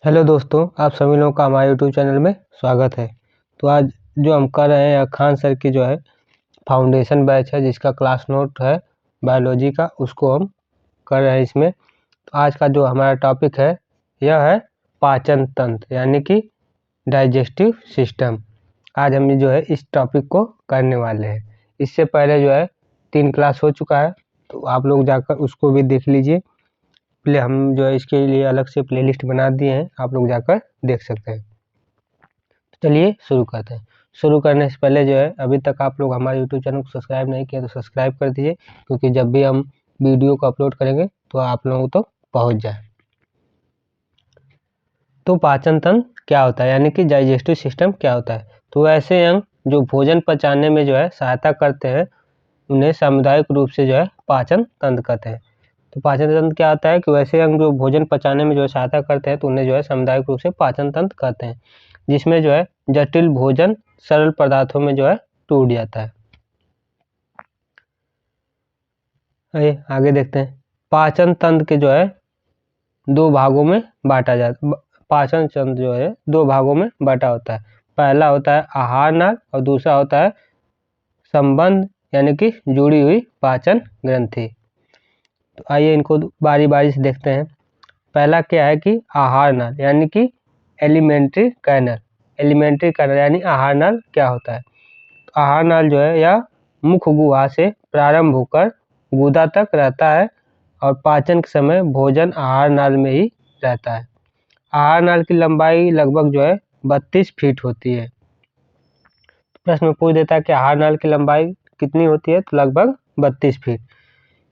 Hello दोस्तों, आप सभी लोगों का हमारे यूट्यूब चैनल में स्वागत है। तो आज जो हम कर रहे हैं खान सर की जो है फाउंडेशन बैच है, जिसका क्लास नोट है बायोलॉजी का, उसको हम कर रहे हैं इसमें। तो आज का जो हमारा टॉपिक है यह है पाचन तंत्र यानी कि डाइजेस्टिव सिस्टम। आज हम जो है इस टॉपिक को करने वाले हैं। इससे पहले जो है 3 क्लास हो चुका है, तो आप लोग जाकर उसको भी देख लीजिए। पहले हम जो है इसके लिए अलग से प्लेलिस्ट बना दिए हैं, आप लोग जाकर देख सकते हैं। चलिए शुरू करते हैं। शुरू करने से पहले जो है अभी तक आप लोग हमारे यूट्यूब चैनल को सब्सक्राइब नहीं किया तो सब्सक्राइब कर दीजिए, क्योंकि जब भी हम वीडियो को अपलोड करेंगे तो आप लोगों तक पहुंच जाए। तो पाचन तंत्र क्या होता है यानी कि डाइजेस्टिव सिस्टम क्या होता है। तो ऐसे अंग जो भोजन पचाने में जो है सहायता करते हैं, उन्हें सामुदायिक रूप से जो है पाचन तंत्र कहते हैं। तो पाचन तंत्र क्या होता है कि वैसे अंग जो भोजन पचाने में जो है सहायता करते हैं, तो उन्हें जो है सामुदायिक रूप से पाचन तंत्र कहते हैं, जिसमें जो है जटिल भोजन सरल पदार्थों में जो है टूट जाता है। आगे देखते हैं। पाचन तंत्र के जो है 2 भागों में बांटा जाता। पाचन तंत्र जो है 2 भागों में बांटा होता है। पहला होता है आहार नाल और दूसरा होता है संबंध यानी कि जुड़ी हुई पाचन ग्रंथि। तो आइए इनको बारी बारी से देखते हैं। पहला क्या है कि आहार नाल यानी कि एलिमेंट्री कैनल। एलिमेंट्री कैनल यानी आहार नाल क्या होता है। तो आहार नाल जो है यह मुख गुहा से प्रारंभ होकर गुदा तक रहता है और पाचन के समय भोजन आहार नाल में ही रहता है। आहार नाल की लंबाई लगभग जो है 32 फीट होती है। प्रश्न में पूछ देता है कि आहार नाल की लंबाई कितनी होती है, तो लगभग 32 फीट।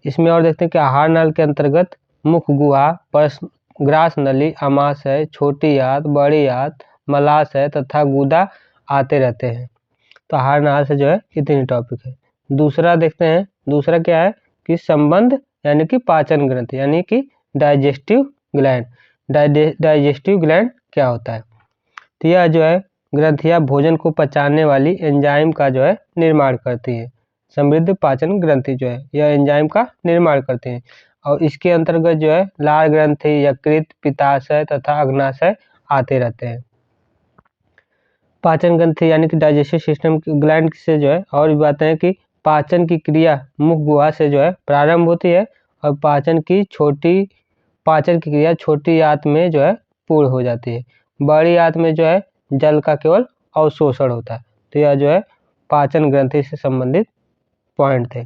इसमें और देखते हैं कि आहार नाल के अंतर्गत मुख गुहा, ग्रास नली, आमाशय, छोटी आंत, बड़ी आंत, मलाशय तथा गुदा आते रहते हैं। तो आहार नाल से जो है इतनी टॉपिक है। दूसरा देखते हैं। दूसरा क्या है कि संबंध यानी कि पाचन ग्रंथि यानी कि डाइजेस्टिव ग्लैंड। डाइजेस्टिव ग्लैंड क्या होता है। तो यह जो है ग्रंथियां भोजन को पचाने वाली एंजाइम का जो है निर्माण करती है। समृद्ध पाचन ग्रंथि जो है यह एंजाइम का निर्माण करती है, और इसके अंतर्गत जो है लार ग्रंथि, यकृत, पित्ताशय तथा अग्नाशय आते रहते हैं। पाचन ग्रंथि यानी कि डाइजेस्टिव सिस्टम ग्लैंड से जो है और भी बातें हैं कि पाचन की क्रिया मुख गुहा से जो है प्रारंभ होती है और पाचन की क्रिया छोटी आंत में जो है पूर्ण हो जाती है। बड़ी आंत में जो है जल का केवल अवशोषण होता है। तो यह जो है पाचन ग्रंथि से संबंधित पॉइंट थे।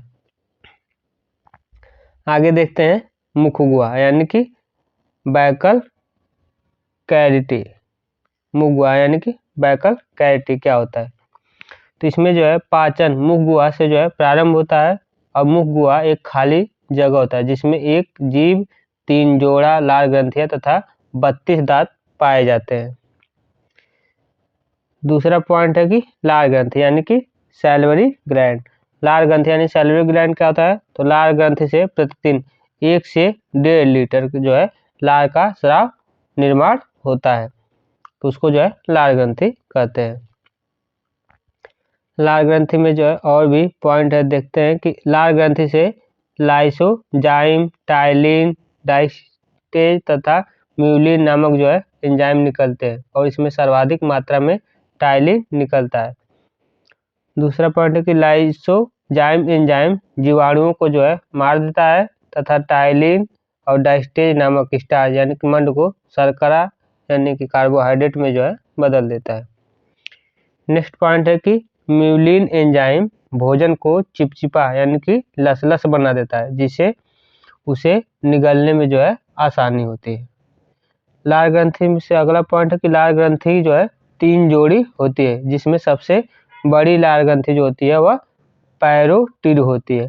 आगे देखते हैं मुख गुहा यानी कि बैकल कैविटी। मुख गुहा यानी कि बैकल कैविटी क्या होता है। तो इसमें जो है पाचन मुख गुहा से जो है प्रारंभ होता है और मुख गुहा एक खाली जगह होता है, जिसमें एक जीभ, 3 जोड़ा लार ग्रंथियां तथा 32 दांत पाए जाते हैं। दूसरा पॉइंट है कि लार ग्रंथि यानी कि सैलिवरी ग्लैंड। लार ग्रंथि यानी सैलिवरी ग्लैंड क्या होता है। तो लार ग्रंथि से प्रतिदिन 1 से 1.5 लीटर जो है लार का स्राव निर्माण होता है, तो उसको जो है लार ग्रंथि कहते हैं। लार ग्रंथि में जो है और भी पॉइंट है, देखते हैं कि लार ग्रंथि से लाइसोजाइम, टाइलिन, डाइस्टेज तथा म्यूलिन नामक जो है एंजाइम निकलते हैं, और इसमें सर्वाधिक मात्रा में टाइलिन निकलता है। दूसरा पॉइंट है कि लाइसोजाइम एंजाइम जीवाणुओं को जो है मार देता है तथा टाइलिन और डाइस्टेज नामक स्टार्च यानी कि मंड को शर्करा यानी कि कार्बोहाइड्रेट में जो है बदल देता है। नेक्स्ट पॉइंट है कि म्यूलिन एंजाइम भोजन को चिपचिपा यानी कि लसलस बना देता है, जिससे उसे निगलने में जो है आसानी होती है। लार ग्रंथि से अगला पॉइंट है कि लार ग्रंथि जो है 3 जोड़ी होती है, जिसमें सबसे बड़ी लार ग्रंथि जो होती है वह पैरोटिड होती है।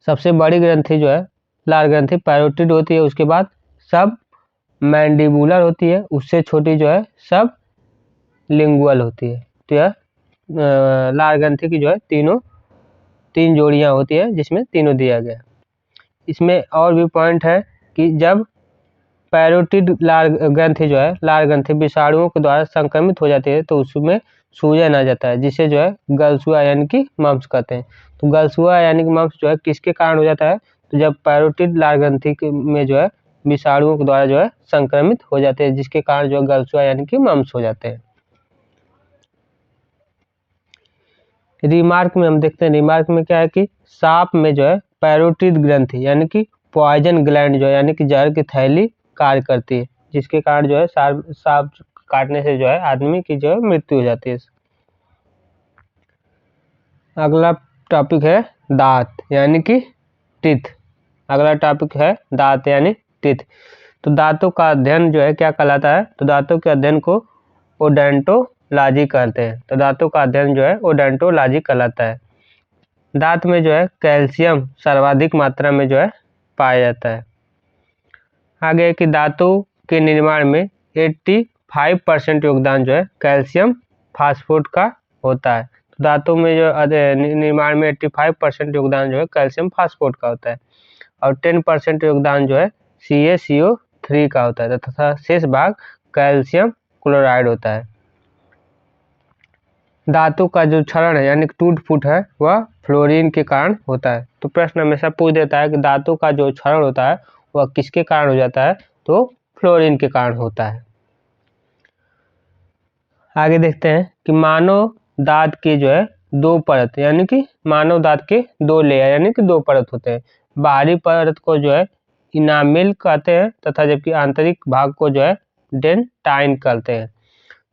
सबसे बड़ी ग्रंथि जो है लार ग्रंथि पैरोटिड होती है। उसके बाद सब मैंडिबुलर होती है, उससे छोटी जो है सब लिंगुअल होती है। तो यह लार ग्रंथि की जो है 3 जोड़ियां होती है, जिसमें तीनों दिया गया। इसमें और भी पॉइंट है कि जब पैरोटिड लार ग्रंथि जो है लार ग्रंथि विषाणुओं के द्वारा संक्रमित हो जाती है, तो उसमें सूजन आ जाता है, जिसे जो है गलसुआ यानी कि मम्प्स कहते हैं। तो गलसुआ यानी कि मम्प्स जो है किसके कारण हो जाता है। तो जब पैरोटिड लार ग्रंथि में जो है विषाणुओं के द्वारा जो है संक्रमित हो जाते हैं, जिसके कारण जो है गलसुआ यानी कि मम्स हो जाते हैं। रिमार्क में हम देखते हैं, रिमार्क में क्या है कि सांप में जो है पैरोटिड ग्रंथि यानी कि पॉइजन ग्लैंड जो है यानी कि जहर की थैली कार्य करती है, जिसके कारण जो है सांप काटने से जो है आदमी की जो है मृत्यु हो जाती है। अगला टॉपिक है दांत यानी कि टीथ। अगला टॉपिक है दांत यानी टीथ। तो दांतों का अध्ययन जो है क्या कहलाता है? तो दांतों के अध्ययन को ओडोंटोलॉजी कहते हैं। तो दांतों का अध्ययन जो है ओडोंटोलॉजी कहलाता है। दांत में जो है कैल्शियम सर्वाधिक मात्रा में जो है पाया जाता है। आगे कि दांतों के निर्माण में 85% योगदान जो है कैल्शियम फास्फेट का होता है। तो दांतों में जो निर्माण में 85% योगदान जो है कैल्शियम फास्फेट का होता है और 10% योगदान जो है CaCO3 का होता है तथा शेष भाग कैल्शियम क्लोराइड होता है। दांतों का जो क्षरण है यानी टूट फूट है वह फ्लोरीन के कारण होता है। तो प्रश्न हमेशा पूछ देता है कि दांतों का जो क्षरण होता है वह किसके कारण हो जाता है? तो फ्लोरीन के कारण होता है। आगे देखते हैं कि मानव दांत की जो है दो परत यानी कि मानव दांत के दो लेयर यानी कि दो परत होते हैं। बाहरी परत को जो है इनामिल कहते हैं तथा जबकि आंतरिक भाग को जो है डेंटाइन कहते हैं।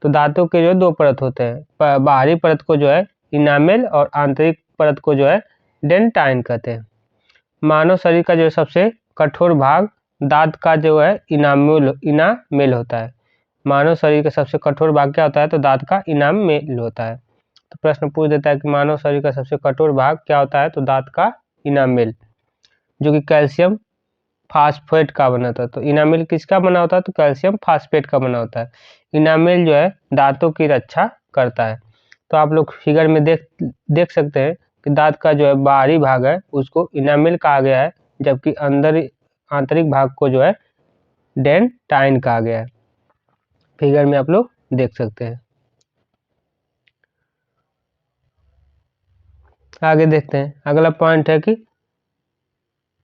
तो दांतों के जो दो परत होते हैं, बाहरी परत को जो है इनामेल और आंतरिक परत को जो है डेंटाइन कहते हैं। मानव शरीर का जो सबसे कठोर भाग दांत का जो है इनामेल होता है। मानव शरीर का सबसे कठोर भाग क्या होता है? तो दांत का इनामेल होता है। तो प्रश्न पूछ देता है कि मानव शरीर का सबसे कठोर भाग क्या होता है? तो दांत का इनामेल, जो कि कैल्शियम फास्फेट का बना होता है। तो इनामेल किसका बना होता है? तो कैल्शियम फास्फेट का बना होता है। इनामेल जो है दांतों की रक्षा करता है। तो आप लोग फिगर में देख सकते हैं कि दांत का जो है बाहरी भाग है उसको इनामेल कहा गया है, जबकि आंतरिक भाग को जो है डेंटाइन कहा गया है। फिगर में आप लोग देख सकते हैं। आगे देखते हैं, अगला पॉइंट है कि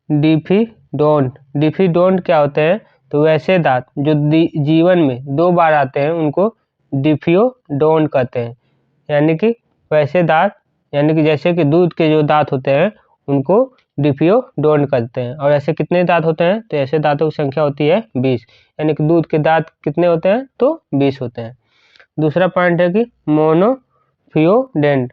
डिफिडोंट क्या होते हैं? तो वैसे दांत जो जीवन में 2 बार आते हैं उनको डिफिडोंट कहते हैं। यानी कि वैसे दांत यानी कि जैसे कि दूध के जो दांत होते हैं उनको डिफिडोंट कहते हैं। और ऐसे कितने दांत होते हैं? तो ऐसे दांतों की संख्या होती है 20। यानी कि दूध के दांत कितने होते हैं? तो 20 होते हैं। दूसरा पॉइंट है कि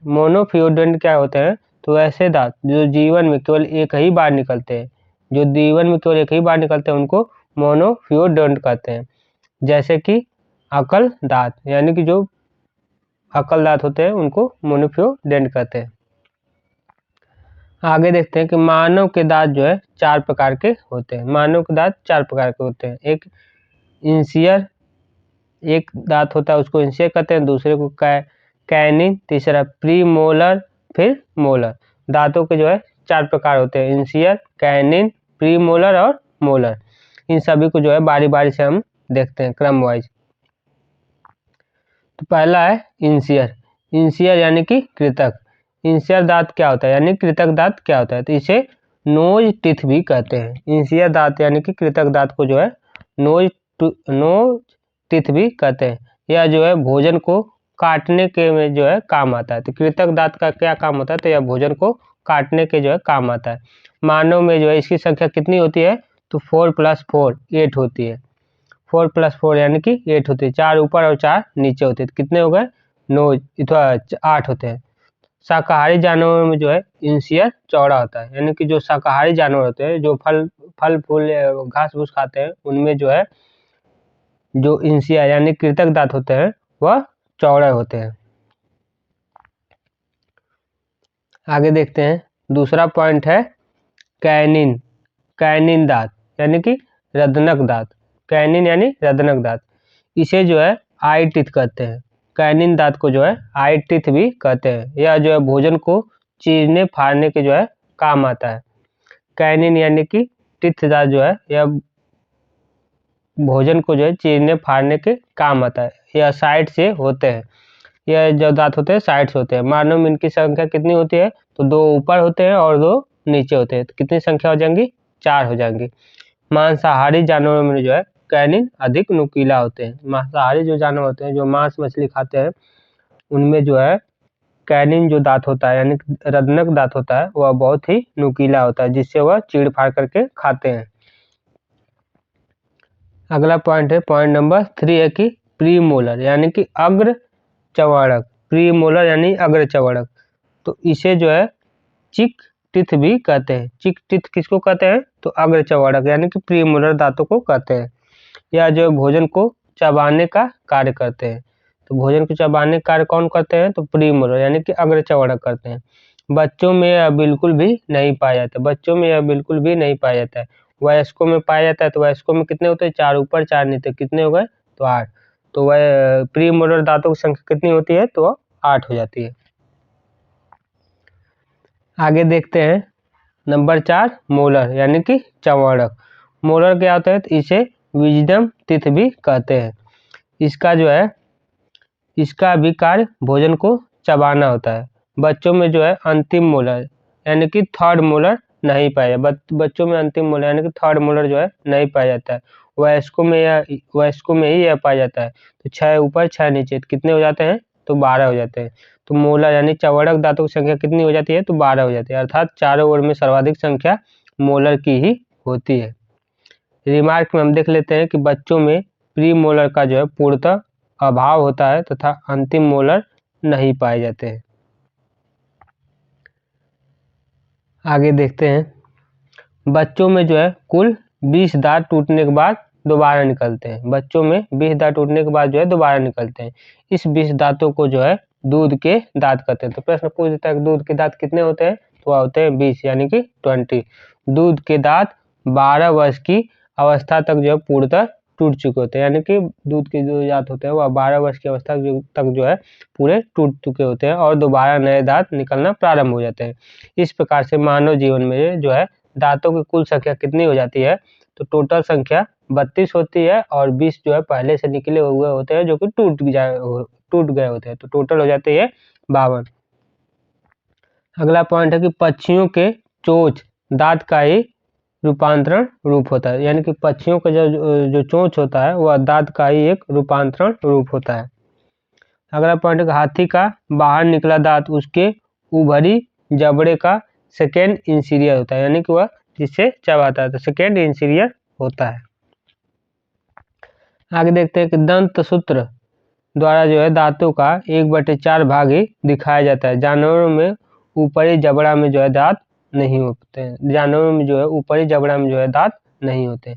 मोनोफियोडेंट क्या होते हैं? तो ऐसे दांत जो जीवन में केवल एक ही बार निकलते हैं, जो जीवन में केवल एक ही बार निकलते हैं उनको मोनोफियोडेंट कहते हैं। जैसे कि अकल दांत यानी कि जो अकल दांत होते हैं उनको मोनोफियोडेंट कहते हैं। आगे देखते हैं कि मानव के दांत जो है 4 प्रकार के होते हैं। मानव के दांत 4 प्रकार के होते हैं। एक इंसियर, एक दांत होता है उसको इंसियर कहते हैं, दूसरे को कैनिन, तीसरा प्रीमोलर, फिर मोलर। दांतों के जो है 4 प्रकार होते हैं, इंसियर, कैनिन, प्रीमोलर और मोलर। इन सभी को जो है बारी बारी से हम देखते हैं क्रम वाइज। तो पहला है इंसियर। इंसियर यानी कि कृतक। इंसियर दांत क्या होता है यानी कृतक दांत क्या होता है? तो इसे नोज टिथ भी कहते हैं। इंसियर दांत यानी कि कृतक दांत को जो है नोज टिथ भी कहते हैं। यह जो है भोजन को काटने के में जो है काम आता है। तो कृतक दांत का क्या काम होता है? तो यह भोजन को काटने के जो है काम आता है। मानव में जो है इसकी संख्या कितनी होती है? तो 4 + 4 8 होती है। 4 + 4 यानी कि 8 होती है। 4 ऊपर और 4 नीचे होते हैं। तो कितने हो गए? 9 8 होते हैं। शाकाहारी जानवरों में जो है इंसियर चौड़ा होता है। यानी कि जो शाकाहारी जानवर होते हैं जो फल फूल घास फूस खाते हैं उनमें जो है जो इंसियर यानी कृतक दांत होते हैं वह चौड़े होते हैं। आगे देखते हैं, दूसरा पॉइंट है कैनिन दांत यानी कि रदनक दांत। कैनिन यानी रदनक दांत, इसे जो है आई टीथ कहते हैं। कैनिन दांत को जो है आई टीथ भी कहते हैं। यह जो है भोजन को चीरने फाड़ने के जो है काम आता है। कैनिन यानी कि टीथ दांत जो है यह भोजन को जो है चीरने फाड़ने के काम आता है। यह साइड से होते हैं। यह जो दांत होते हैं साइड से होते हैं। मानव में इनकी संख्या कितनी होती है? तो 2 ऊपर होते हैं और 2 नीचे होते हैं। तो कितनी संख्या हो जाएंगी? 4 हो जाएंगी। मांसाहारी जानवरों में जो है कैनिन अधिक नुकीला होते हैं। मांसाहारी जो जानवर होते हैं, जो मांस मछली खाते हैं, उनमें जो है कैनिन जो दांत होता है, यानी रदनक दांत होता है, वह बहुत ही नुकीला होता है, जिससे वह चीड़ फाड़ करके खाते हैं। अगला पॉइंट है, पॉइंट नंबर 3 है कि प्रीमोलर यानी कि अग्र चवड़क। प्रीमोलर यानी अग्र चवड़क, तो इसे जो है चिक टिथ भी कहते हैं। चिक टिथ किसको कहते हैं? तो अग्र चवड़क यानी कि प्रीमोलर दांतों को कहते हैं। या जो भोजन को चबाने का कार्य करते हैं। तो भोजन को चबाने का कार्य कौन करते हैं? तो प्रीमोलर यानी कि अग्र चवड़क करते हैं। बच्चों में यह बिल्कुल भी नहीं पाया जाता। बच्चों में यह बिल्कुल भी नहीं पाया जाता है। वयस्कों में पाया जाता है। तो वयस्कों में कितने होते हैं? 4 ऊपर 4 नीचे। कितने हो गए? तो 8। तो वह प्रीमोलर दांतों की संख्या कितनी होती है? तो 8 हो जाती है। आगे देखते हैं नंबर 4 मोलर यानी कि चवड़क। मोलर क्या होता है? तो इसे विजडम टीथ भी कहते हैं। इसका जो है इसका भी कार्य भोजन को चबाना होता है। बच्चों में जो है अंतिम मोलर यानी कि थर्ड मोलर नहीं पाया बच्चों में अंतिम मोलर यानी कि थर्ड मोलर जो है नहीं पाया जाता है। वयस्कों में ही यह पाया जाता है। तो 6 ऊपर 6 नीचे कितने हो जाते हैं? तो 12 हो जाते हैं। तो मोलर यानी चवड़क दांतों की संख्या कितनी हो जाती है? तो 12 हो जाती है। अर्थात चारों ओर में सर्वाधिक संख्या मोलर की ही होती है। रिमार्क में हम देख लेते हैं कि बच्चों में प्री मोलर का जो है पूर्णतः अभाव होता है तथा अंतिम मोलर नहीं पाए जाते हैं। आगे देखते हैं बच्चों में जो है कुल 20 दांत टूटने के बाद दोबारा निकलते हैं। बच्चों में 20 दांत टूटने के बाद जो है दोबारा निकलते हैं। इस 20 दांतों को जो है दूध के दांत कहते हैं। तो प्रश्न पूछ देता है कि दूध के दांत कितने होते हैं? तो होते हैं 20 यानी कि 20। दूध के दांत 12 वर्ष की अवस्था तक जो है पूर्णतः टूट चुके होते हैं। यानी कि दूध के जो दांत होते हैं वह 12 वर्ष की अवस्था तक जो है पूरे टूट चुके होते हैं और दोबारा नए दांत निकलना प्रारंभ हो जाते हैं। इस प्रकार से मानव जीवन में जो है दांतों की कुल संख्या कितनी हो जाती है? तो टोटल संख्या 32 होती है और 20 जो है पहले से निकले हुए होते हैं जो कि टूट गए होते हैं। तो टोटल हो जाती है 52। अगला पॉइंट है कि पक्षियों के चोंच दांत का ही रूपांतरण रूप होता है। यानी कि पक्षियों का जो चोंच होता है वह दांत का ही एक रूपांतरण रूप होता है। अगला पॉइंट है हाथी का बाहर निकला दांत उसके उभरी जबड़े का सेकेंड इंसीरियर होता है। यानी कि वह जिससे चबाता है तो सेकेंड इंसीरियर होता है। आगे देखते हैं कि दंत सूत्र द्वारा जो है दांतों का 1/4 भाग ही दिखाया जाता है। जानवरों में ऊपरी जबड़ा में जो है दांत नहीं होते हैं। जानवरों में जो है ऊपरी जबड़ा में जो है दांत नहीं होते।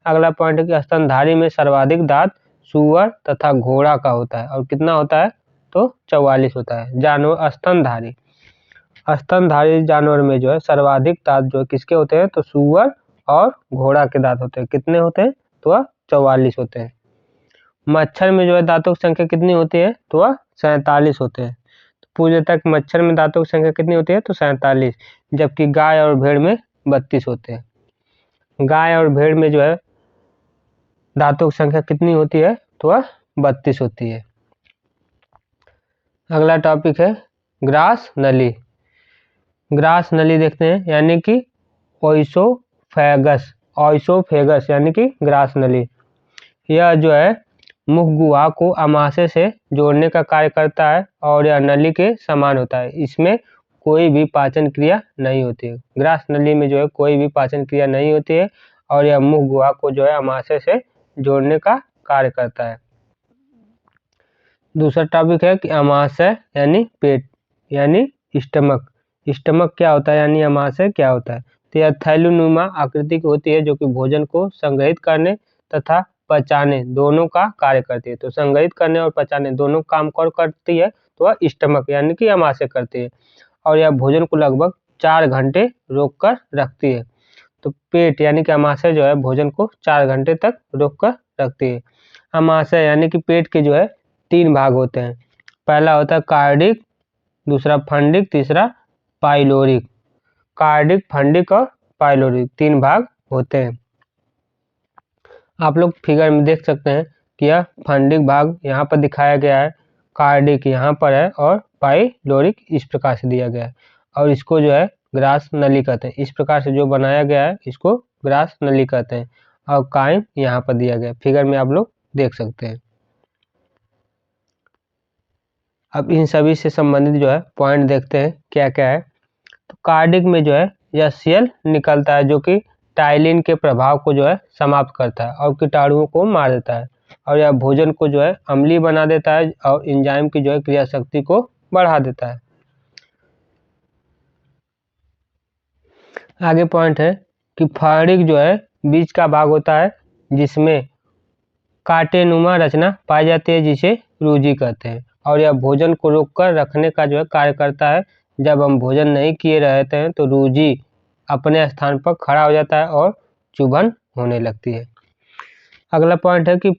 अगला पॉइंट है कि स्तनधारी में सर्वाधिक दांत सुअर तथा घोड़ा का होता है। और कितना होता है? तो 44 होता है। जानवर स्तनधारी जानवर में जो है सर्वाधिक दांत जो है किसके होते हैं? तो सुअर और घोड़ा के दांत होते हैं। कितने होते हैं? तो वह 44 होते हैं। मच्छर में जो है दांतों की संख्या कितनी होती है? तो वह 47 होते हैं। तो पूछ लेता है कि मच्छर में दांतों की संख्या कितनी होती है? तो 47। जबकि गाय और भेड़ में 32 होते हैं। गाय और भेड़ में जो है दांतों की संख्या कितनी होती है? तो वह 32 होती है। अगला टॉपिक है ग्रास नली। ग्रास नली देखते हैं यानी कि ओइसोफेगस यानी कि ग्रास नली। यह जो है मुख गुहा को अमाशय से जोड़ने का कार्य करता है और यह नली के समान होता है। इसमें कोई भी पाचन क्रिया नहीं होती है। ग्रास नली में जो है कोई भी पाचन क्रिया नहीं होती है और यह मुख गुहा को जो है अमाशय से जोड़ने का कार्य करता है। दूसरा टॉपिक है कि अमाशय यानी पेट यानी स्टमक। स्टमक क्या होता है यानी अमाशय क्या होता है? तो यह थैलोनुमा आकृति की होती है जो कि भोजन को संग्रहित करने तथा पचाने दोनों का कार्य करती है। तो संग्रहित करने और पचाने दोनों काम कौन करती है? तो वह स्टमक यानी कि अमाशय करती है और यह भोजन को लगभग 4 घंटे रोक कर रखती है। तो पेट यानी कि अमाशय जो है भोजन को 4 घंटे तक रोक कर रखती है। अमाशय यानी कि पेट के जो है 3 भाग होते हैं। पहला होता है कार्डिक, दूसरा फंडिक, तीसरा पाइलोरिक। कार्डिक, फंडिक और पाइलोरिक 3 भाग होते हैं। आप लोग फिगर में देख सकते हैं कि यह फंडिक भाग यहाँ पर दिखाया गया है, कार्डिक यहाँ पर है और पाइलोरिक इस प्रकार से दिया गया है और इसको जो है ग्रास नली कहते हैं। इस प्रकार से जो बनाया गया है इसको ग्रास नली कहते हैं, और काइम यहाँ पर दिया गया फिगर में आप लोग देख सकते हैं। अब इन सभी से संबंधित जो है पॉइंट देखते हैं क्या क्या है। तो कार्डिक में जो है यह सेल निकलता है जो कि टाइलिन के प्रभाव को जो है समाप्त करता है और कीटाणुओं को मार देता है, और यह भोजन को जो है अम्लीय बना देता है और एंजाइम की जो है क्रिया शक्ति को बढ़ा देता है। आगे पॉइंट है कि फारिक जो है बीज का भाग होता है जिसमें कांटेनुमा रचना पाई जाती है जिसे रूजी कहते हैं, और यह भोजन को रोककर रखने का जो है कार्य करता है। जब हम भोजन नहीं किए रहते हैं तो रूजी अपने स्थान पर खड़ा हो जाता है और चुभन होने लगती है। अगला पॉइंट है कि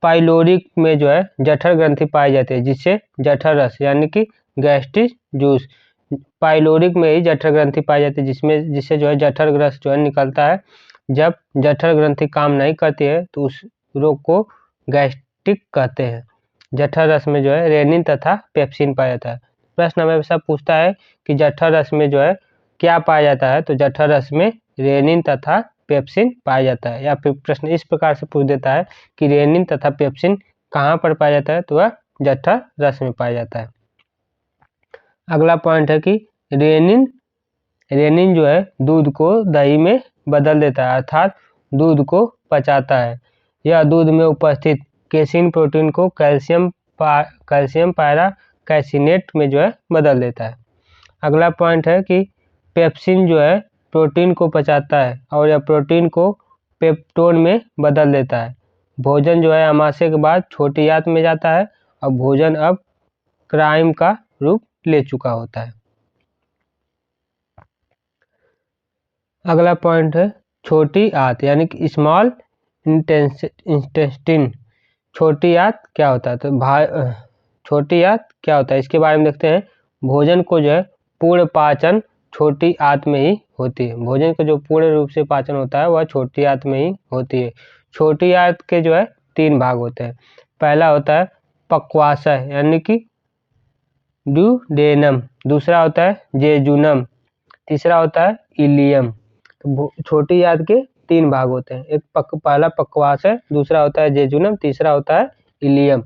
पाइलोरिक में जो है जठर ग्रंथि पाई जाती है जिससे जठर रस यानी कि गैस्ट्रिक जूस, पाइलोरिक में ही जठर ग्रंथि पाई जाती है जिससे जो है जठर रस जो है निकलता है। जब जठर ग्रंथि काम नहीं करती है तो उस रोग को गैस्ट्रिक कहते हैं। जठर रस में जो है रेनिन तथा पेप्सिन पाया जाता है। प्रश्न हमेशा पूछता है कि जठर रस में जो है क्या पाया जाता है, तो जठर रस में रेनिन तथा पेप्सिन पाया जाता है। या फिर प्रश्न इस प्रकार से पूछ देता है कि रेनिन तथा पेप्सिन कहाँ पर पाया जाता है, तो वह जठर रस में पाया जाता है। अगला पॉइंट है कि रेनिन जो है दूध को दही में बदल देता है अर्थात दूध को पचाता है। यह दूध में उपस्थित केसिन प्रोटीन को कैल्शियम पायरा कैसिनेट में जो है बदल देता है। अगला पॉइंट है कि पेप्सिन जो है प्रोटीन को पचाता है और यह प्रोटीन को पेप्टोन में बदल देता है। भोजन जो है अमाशय के बाद छोटी आंत में जाता है और भोजन अब क्राइम का रूप ले चुका होता है। अगला पॉइंट है छोटी आंत यानी कि स्मॉल इंटेस्टिन। छोटी आंत क्या होता है, तो छोटी आंत क्या होता है इसके बारे में देखते हैं। भोजन को जो है पूर्ण पाचन छोटी आंत में ही होती है। भोजन का जो पूर्ण रूप से पाचन होता है वह छोटी आंत में ही होती है। छोटी आंत के जो है 3 भाग होते हैं। पहला होता है पक्वाशय यानी कि ड्यूडेनम, दूसरा होता है जेजुनम, तीसरा होता है इलियम। तो छोटी आंत के 3 भाग होते हैं, एक पहला पक्वाशय, दूसरा होता है जेजुनम, तीसरा होता है इलियम।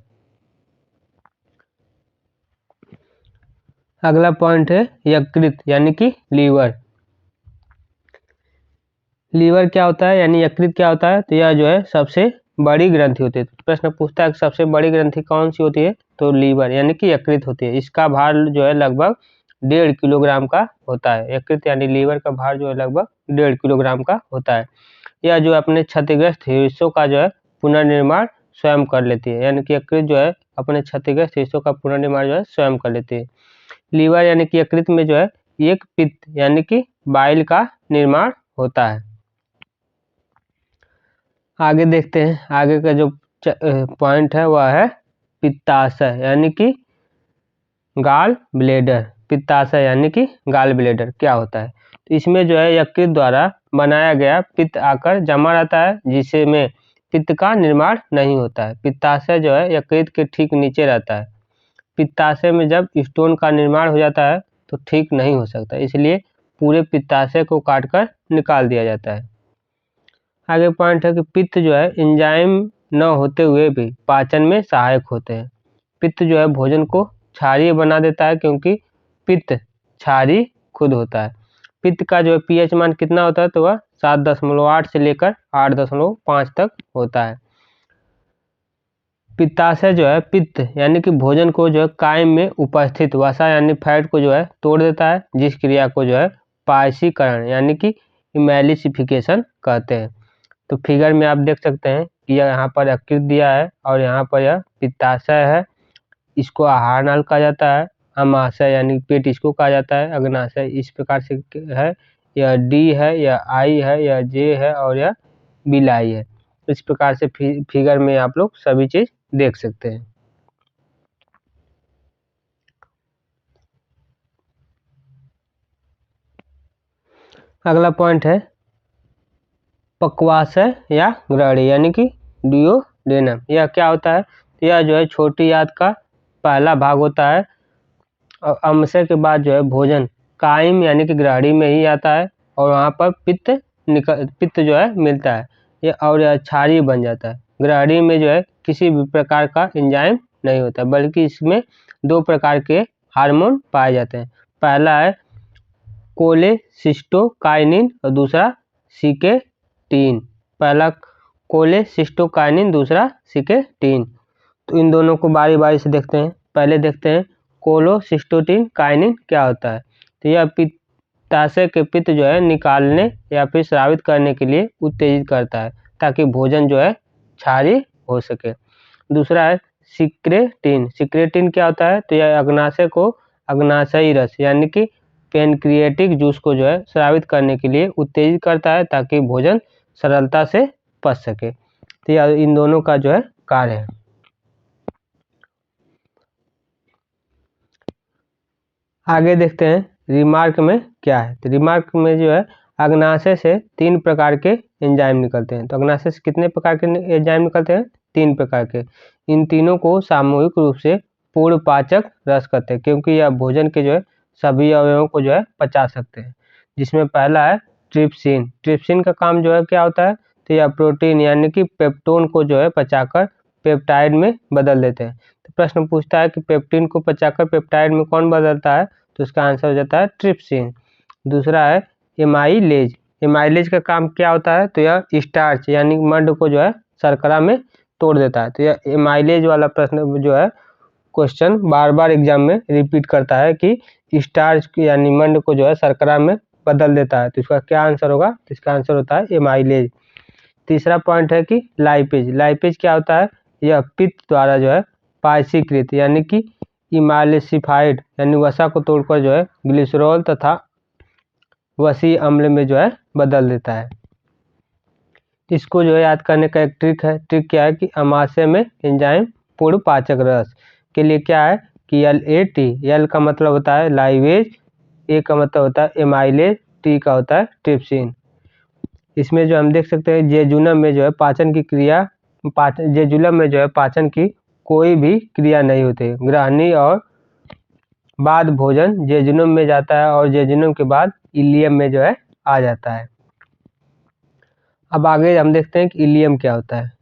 अगला पॉइंट है यकृत यानी कि लीवर। लीवर क्या होता है यानी यकृत क्या होता है, तो यह जो है सबसे बड़ी ग्रंथि होती है। प्रश्न पूछता है कि सबसे बड़ी ग्रंथि कौन सी होती है, तो लीवर यानी कि यकृत होती है। इसका भार जो है लगभग 1.5 किलोग्राम का होता है। यकृत यानी लीवर का भार जो है लगभग 1.5 किलोग्राम का होता है। यह जो अपने क्षतिग्रस्त हिस्सों का जो है पुनर्निर्माण स्वयं कर लेती है, यानी कि यकृत जो है अपने क्षतिग्रस्त हिस्सों का पुनर्निर्माण जो है स्वयं कर लेती है। लीवर यानी कि यकृत में जो है एक पित्त यानी कि बाइल का निर्माण होता है। आगे देखते हैं, आगे का जो पॉइंट है वह है पित्ताशय यानी कि गाल ब्लेडर। पित्ताशय यानी कि गाल ब्लेडर क्या होता है, तो इसमें जो है यकृत द्वारा बनाया गया पित्त आकर जमा रहता है जिससे में पित्त का निर्माण नहीं होता है। पित्ताशय जो है यकृत के ठीक नीचे रहता है। पित्ताशय में जब स्टोन का निर्माण हो जाता है तो ठीक नहीं हो सकता, इसलिए पूरे पित्ताशय को काटकर निकाल दिया जाता है। आगे पॉइंट है कि पित्त जो है एंजाइम न होते हुए भी पाचन में सहायक होते हैं। पित्त जो है भोजन को क्षारीय बना देता है क्योंकि पित्त क्षारीय खुद होता है। पित्त का जो है पीएच मान कितना होता है, तो वह 7.8 से लेकर 8.5 तक होता है। पित्ताशय जो है पित्त यानी कि भोजन को जो है कायम में उपस्थित वसा यानी फैट को जो है तोड़ देता है, जिस क्रिया को जो है पायसीकरण यानी कि इमैलिसिफिकेशन कहते हैं। तो फिगर में आप देख सकते हैं कि यहाँ पर यकृत दिया है और यहाँ पर यह पित्ताशय है। इसको आहार नाल कहा जाता है। अमाशय यानी पेट इसको कहा जाता है। अग्नाशय इस प्रकार से है, यह डी है, यह आई है, यह जे है और यह बिलाई है। इस प्रकार से फिगर में आप लोग सभी चीज देख सकते हैं। अगला पॉइंट है पक्वाशय या ग्रहणी यानी कि डुओडेनम। यह क्या होता है, यह जो है छोटी आंत का पहला भाग होता है और आमाशय के बाद जो है भोजन कायम यानी कि ग्रहणी में ही आता है और वहाँ पर पित्त पित्त जो है मिलता है ये, और यह क्षारीय बन जाता है। ग्रहणी में जो है किसी भी प्रकार का एंजाइम नहीं होता, बल्कि इसमें 2 प्रकार के हार्मोन पाए जाते हैं। पहला है कोलेसिस्टोकाइनिन और दूसरा सिकेटीन। पहला कोलेसिस्टोकाइनिन, दूसरा सिकेटीन। तो इन दोनों को बारी बारी से देखते हैं। पहले देखते हैं कोलेसिस्टोकाइनिन काइनिन क्या होता है। तो यह पित्ताशय के पित्त जो है निकालने या फिर स्रावित करने के लिए उत्तेजित करता है, ताकि भोजन जो है क्षारीय हो सके। दूसरा है सिक्रेटिन। सिक्रेटिन क्या होता है, तो यह अग्नाशयी रस यानी कि पेनक्रिएटिक जूस को जो है स्रावित करने के लिए उत्तेजित करता है, ताकि भोजन सरलता से पच सके। तो यह इन दोनों का जो है कार्य है। आगे देखते हैं रिमार्क में क्या है। तो रिमार्क में जो है अग्नाशय से 3 प्रकार के एंजाइम निकलते हैं। तो अग्नाशय से कितने प्रकार के एंजाइम निकलते हैं? 3 प्रकार के। इन तीनों को सामूहिक रूप से पूर्ण पाचक रस कहते हैं, क्योंकि यह भोजन के जो है सभी अवयवों को जो है पचा सकते हैं। जिसमें पहला है ट्रिप्सिन। ट्रिप्सिन का काम जो है क्या होता है, तो यह प्रोटीन यानी कि पेप्टोन को जो है पचाकर पेप्टाइड में बदल देते हैं। तो प्रश्न पूछता है कि पेप्टिन को पचाकर पेप्टाइड में कौन बदलता है, तो इसका आंसर हो जाता है ट्रिप्सिन। दूसरा है एमाइलेज। एमाइलेज का काम क्या होता है, तो यह स्टार्च यानी मंड को जो है शर्करा में तोड़ देता है। तो यह एमाइलेज वाला प्रश्न जो है क्वेश्चन बार बार एग्जाम में रिपीट करता है कि स्टार्च यानी मंड को जो है शर्करा में बदल देता है। तो इसका क्या आंसर होगा, तो इसका आंसर होता है एमाइलेज। तीसरा पॉइंट है कि लाइपेज। लाइपेज क्या होता है, यह पित्त द्वारा जो है पायसीकृत यानी कि इमालिसिफाइड यानी वसा को तोड़कर जो है ग्लिसरॉल तथा वसी अम्ल में जो है बदल देता है। इसको जो है याद करने का एक ट्रिक है। ट्रिक क्या है कि अमाशय में एंजाइम पूर्ण पाचक रस के लिए क्या है कि LAT। एल का मतलब होता है लाइवेज, ए का मतलब होता है एमाइलेज, टी का होता है ट्रिप्सिन। इसमें जो हम देख सकते हैं जेजुनम में जो है पाचन की क्रिया जेजुलम में जो है पाचन की कोई भी क्रिया नहीं होती। ग्रहणी और बाद भोजन जेजुनम में जाता है और जेजुनम के बाद इलियम में जो है आ जाता है। अब आगे हम देखते हैं कि इलियम क्या होता है।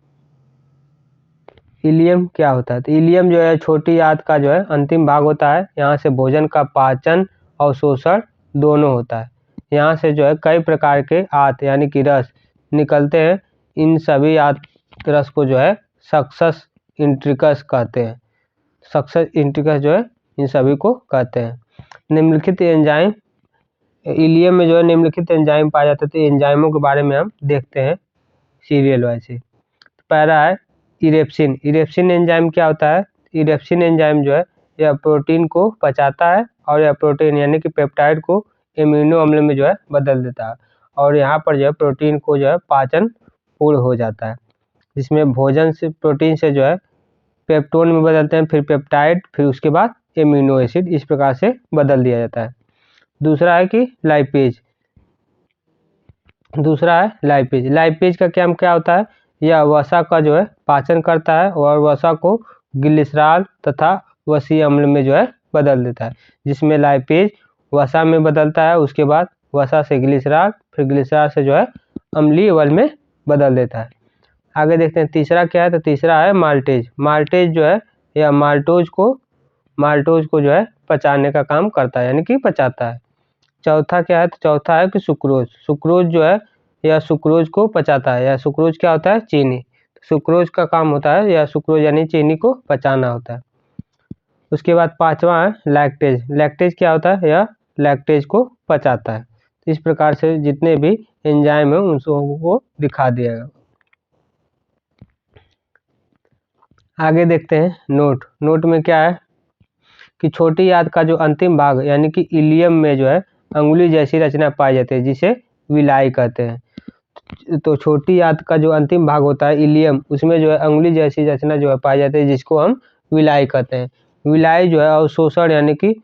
इलियम क्या होता है, तो इलियम जो है छोटी आंत का जो है अंतिम भाग होता है। यहाँ से भोजन का पाचन और शोषण दोनों होता है। यहाँ से जो है कई प्रकार के आंत यानी कि रस निकलते हैं। इन सभी आंत रस को जो है सक्सस इंट्रिकस कहते हैं। सक्सस इंट्रिकस जो है इन सभी को कहते हैं। निम्नलिखित एंजाइम इलियम में जो है निम्नलिखित एंजाइम पाए जाते हैं। तो एंजाइमों के बारे में हम देखते हैं सीरियल वाइज से। पहला है इरेप्सिन। इरेप्सिन एंजाइम क्या होता है, इरेप्सिन एंजाइम जो है यह प्रोटीन को पचाता है और यह प्रोटीन यानी कि पेप्टाइड को एमिनो अम्ल में जो है बदल देता है, और यहाँ पर जो है प्रोटीन को जो है पाचन पूर्ण हो जाता है। जिसमें भोजन से प्रोटीन से जो है पेप्टोन में बदलते हैं, फिर पेप्टाइड, फिर उसके बाद एमिनो एसिड, इस प्रकार से बदल दिया जाता है। दूसरा है कि लाइपेज। लाइपेज का काम क्या होता है, यह वसा का जो है पाचन करता है और वसा को ग्लिसरॉल तथा वसी अम्ल में जो है बदल देता है। जिसमें लाइपेज वसा में बदलता है, उसके बाद वसा से ग्लिसरॉल, फिर ग्लिसरॉल से जो है अम्लीय अम्ल में बदल देता है। आगे देखते हैं तीसरा क्या है, तो तीसरा है माल्टेज। माल्टेज जो है यह माल्टोज को जो है पचाने का काम करता है यानी कि पचाता है। चौथा क्या है, तो चौथा है कि सुक्रोज। सुक्रोज जो है यह सुक्रोज को पचाता है। यह सुक्रोज क्या होता है, चीनी। सुक्रोज का काम होता है यह सुक्रोज यानी चीनी को पचाना होता है। उसके बाद पांचवा है लैक्टेज। लैक्टेज क्या होता है, यह लैक्टेज को पचाता है। इस प्रकार से जितने भी एंजाइम है उन सबों को दिखा दिया गया। आगे देखते हैं नोट। नोट में क्या है कि छोटी आंत का जो अंतिम भाग यानी कि इलियम में जो है अंगुली जैसी रचना पाई जाती है, जिसे विलाई कहते हैं। तो छोटी आंत का जो अंतिम भाग होता है इलियम, उसमें जो है अंगुली जैसी रचना जो है पाई जाती है, जिसको हम विलाई कहते हैं। विलाई जो है अवशोषण यानी कि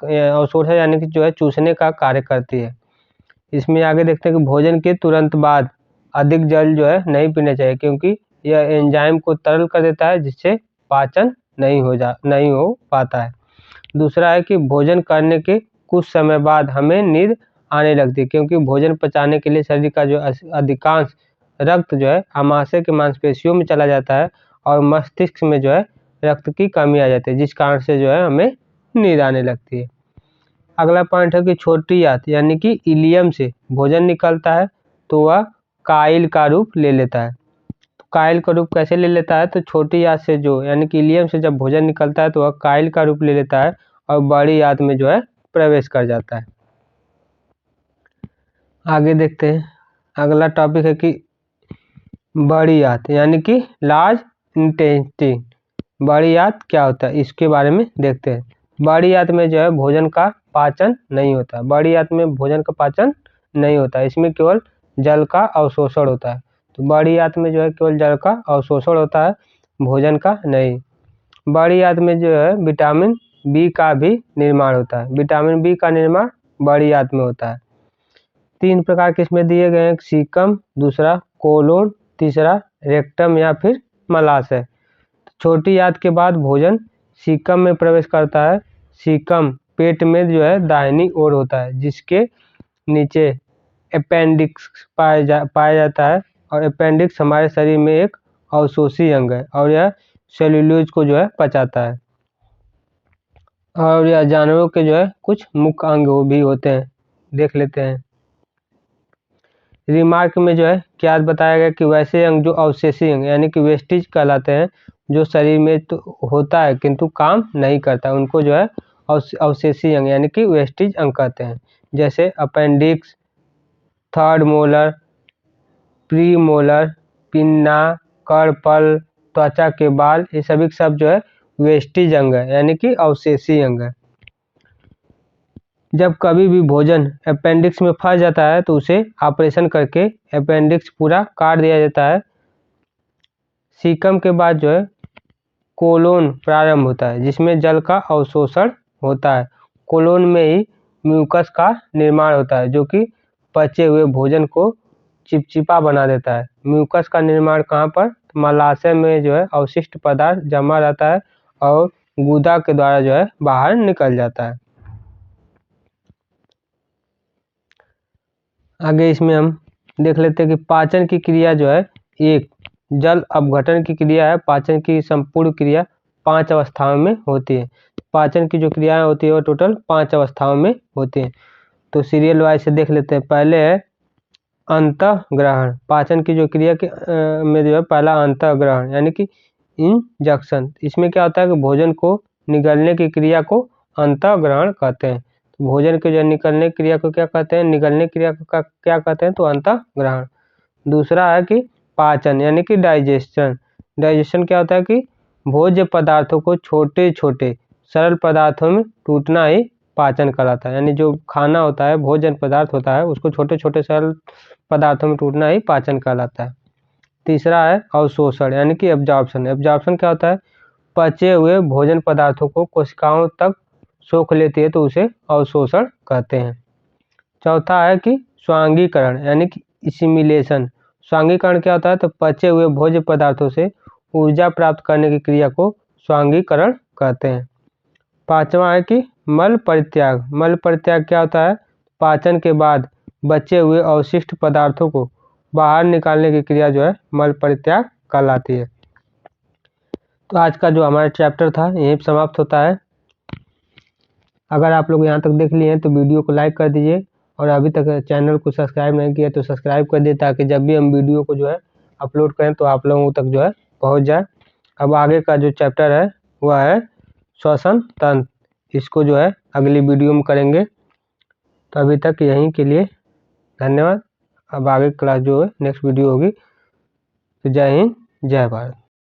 अवशोषण यानी कि जो है चूसने का कार्य करती है। इसमें आगे देखते हैं कि भोजन के तुरंत बाद अधिक जल जो है नहीं पीना चाहिए, क्योंकि यह एंजाइम को तरल कर देता है, जिससे पाचन नहीं हो पाता है। दूसरा है कि भोजन करने के कुछ समय बाद हमें नींद आने लगती है, क्योंकि भोजन पचाने के लिए शरीर का जो अधिकांश रक्त जो है आमाशय के मांसपेशियों में चला जाता है और मस्तिष्क में जो है रक्त की कमी आ जाती है, जिस कारण से जो है हमें नींद आने लगती है। अगला पॉइंट है कि छोटी आंत यानी कि इलियम से भोजन निकलता है तो वह काइल का रूप ले लेता है। तो काइल का रूप कैसे ले लेता है? तो छोटी आंत से जो यानी कि इलियम से जब भोजन निकलता है तो वह काइल का रूप ले लेता है और बड़ी आंत में जो है प्रवेश कर जाता है। आगे देखते हैं। अगला टॉपिक है कि बड़ी आंत यानी कि लार्ज इंटेस्टाइन। बड़ी आंत क्या होता है इसके बारे में देखते हैं। बड़ी आंत में जो है भोजन का पाचन नहीं होता। बड़ी आंत में भोजन का पाचन नहीं होता, इसमें केवल जल का अवशोषण होता है। तो बड़ी आंत में जो है केवल जल का अवशोषण होता है, भोजन का नहीं। बड़ी आंत में जो है विटामिन बी का भी निर्माण होता है। विटामिन बी का निर्माण बड़ी आंत में होता है। 3 प्रकार के इसमें दिए गए हैं, सीकम, दूसरा कोलोन, तीसरा रेक्टम या फिर मलाशय। छोटी आंत के बाद भोजन सीकम में प्रवेश करता है। सीकम पेट में जो है दाहिनी ओर होता है, जिसके नीचे अपेंडिक्स पाया जाता है और अपेंडिक्स हमारे शरीर में एक अवशोषी अंग है और यह सेल्यूलोज को जो है पचाता है। और यह जानवरों के जो है कुछ मुख्य अंग भी होते हैं, देख लेते हैं। रिमार्क में जो है क्या बताया गया कि वैसे अंग जो अवशेषी अंग यानी कि वेस्टिज कहलाते हैं, जो शरीर में तो होता है किंतु काम नहीं करता, उनको जो है अवशेषी अंग यानी कि वेस्टिज अंग कहते हैं। जैसे appendix, third molar, pre molar, pinna, carpal, त्वचा के बाल, ये सभी सब जो है वेस्टिज अंग है यानी कि अवशेषी अंग है। जब कभी भी भोजन अपेंडिक्स में फंस जाता है तो उसे ऑपरेशन करके अपेंडिक्स पूरा काट दिया जाता है। सीकम के बाद जो है कोलोन प्रारंभ होता है, जिसमें जल का अवशोषण होता है। कोलोन में ही म्यूकस का निर्माण होता है, जो कि पचे हुए भोजन को चिपचिपा बना देता है। म्यूकस का निर्माण कहाँ पर? मलाशय में जो है अवशिष्ट पदार्थ जमा रहता है और गुदा के द्वारा जो है बाहर निकल जाता है। आगे इसमें हम देख लेते हैं कि पाचन की क्रिया जो है एक जल अपघटन की क्रिया है। पाचन की संपूर्ण क्रिया 5 अवस्थाओं में होती है। पाचन की जो क्रियाएं होती है वो टोटल 5 अवस्थाओं में होती हैं। तो सीरियल वाइज से देख लेते हैं। पहले है अंतःग्रहण। पाचन की जो क्रिया में जो है पहला अंतःग्रहण यानी कि इंजेक्शन। इसमें क्या होता है कि भोजन को निगलने की क्रिया को अंतःग्रहण कहते हैं। भोजन के जो निकलने की क्रिया को क्या कहते हैं? निगलने की क्रिया को क्या कहते हैं? तो अंतःग्रहण। दूसरा है कि पाचन यानी कि डाइजेशन। डाइजेशन क्या होता है कि भोज्य पदार्थों को छोटे छोटे सरल पदार्थों में टूटना ही पाचन कहलाता है। यानी जो खाना होता है, भोजन पदार्थ होता है, उसको छोटे छोटे सरल पदार्थों में टूटना ही पाचन कहलाता है। तीसरा है अवशोषण यानी कि एब्जॉर्प्शन। एब्जॉर्प्शन क्या होता है? पचे हुए भोजन पदार्थों को कोशिकाओं तक सोख लेती है तो उसे अवशोषण कहते हैं। चौथा है कि स्वांगीकरण यानी कि इसिमिलेशन। स्वांगीकरण क्या होता है? तो पचे हुए भोज्य पदार्थों से ऊर्जा प्राप्त करने की क्रिया को स्वांगीकरण कहते हैं। पांचवा है कि मल परित्याग। मल परित्याग क्या होता है? पाचन के बाद बचे हुए अवशिष्ट पदार्थों को बाहर निकालने की क्रिया जो है मल परित्याग कहलाती है। तो आज का जो हमारा चैप्टर था यहीं समाप्त होता है। अगर आप लोग यहाँ तक देख लिए हैं तो वीडियो को लाइक कर दीजिए और अभी तक चैनल को सब्सक्राइब नहीं किया तो सब्सक्राइब कर दीजिए, ताकि जब भी हम वीडियो को जो है अपलोड करें तो आप लोगों तक जो है पहुँच जाए। अब आगे का जो चैप्टर है वह है श्वसन तंत्र। इसको जो है अगली वीडियो में करेंगे। तो अभी तक यहीं के लिए धन्यवाद। अब आगे क्लास जो है नेक्स्ट वीडियो होगी। तो जय हिंद, जय भारत।